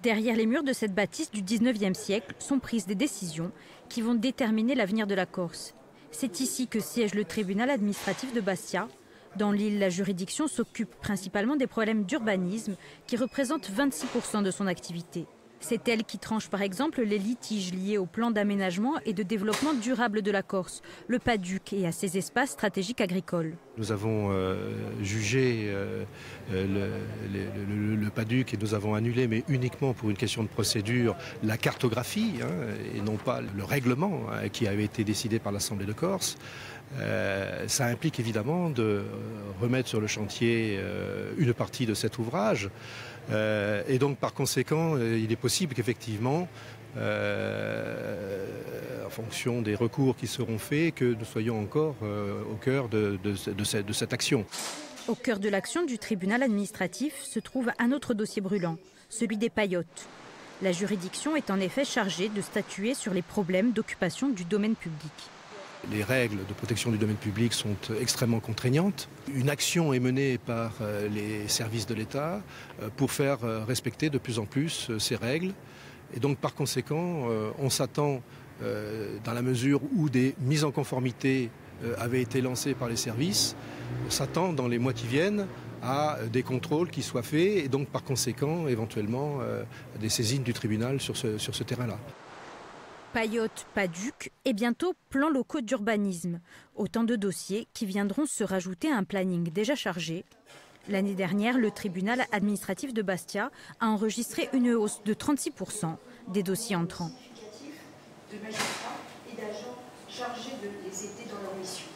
Derrière les murs de cette bâtisse du 19e siècle sont prises des décisions qui vont déterminer l'avenir de la Corse. C'est ici que siège le tribunal administratif de Bastia. Dans l'île, la juridiction s'occupe principalement des problèmes d'urbanisme qui représentent 26% de son activité. C'est elle qui tranche par exemple les litiges liés au plan d'aménagement et de développement durable de la Corse, le PADUC, et à ses espaces stratégiques agricoles. Nous avons jugé le PADUC et nous avons annulé, mais uniquement pour une question de procédure, la cartographie et non pas le règlement qui avait été décidé par l'Assemblée de Corse. Ça implique évidemment de remettre sur le chantier une partie de cet ouvrage. Et donc par conséquent, il est possible qu'effectivement, en fonction des recours qui seront faits, que nous soyons encore au cœur de cette action. Au cœur de l'action du tribunal administratif se trouve un autre dossier brûlant, celui des paillotes. La juridiction est en effet chargée de statuer sur les problèmes d'occupation du domaine public. Les règles de protection du domaine public sont extrêmement contraignantes. Une action est menée par les services de l'État pour faire respecter de plus en plus ces règles. Et donc par conséquent, on s'attend, dans la mesure où des mises en conformité avaient été lancées par les services, on s'attend dans les mois qui viennent à des contrôles qui soient faits et donc par conséquent éventuellement des saisines du tribunal sur ce terrain-là. Paillotes, PADUC et bientôt plans locaux d'urbanisme. Autant de dossiers qui viendront se rajouter à un planning déjà chargé. L'année dernière, le tribunal administratif de Bastia a enregistré une hausse de 36% des dossiers entrants. De magistrats et d'agents chargés de les aider dans leur mission.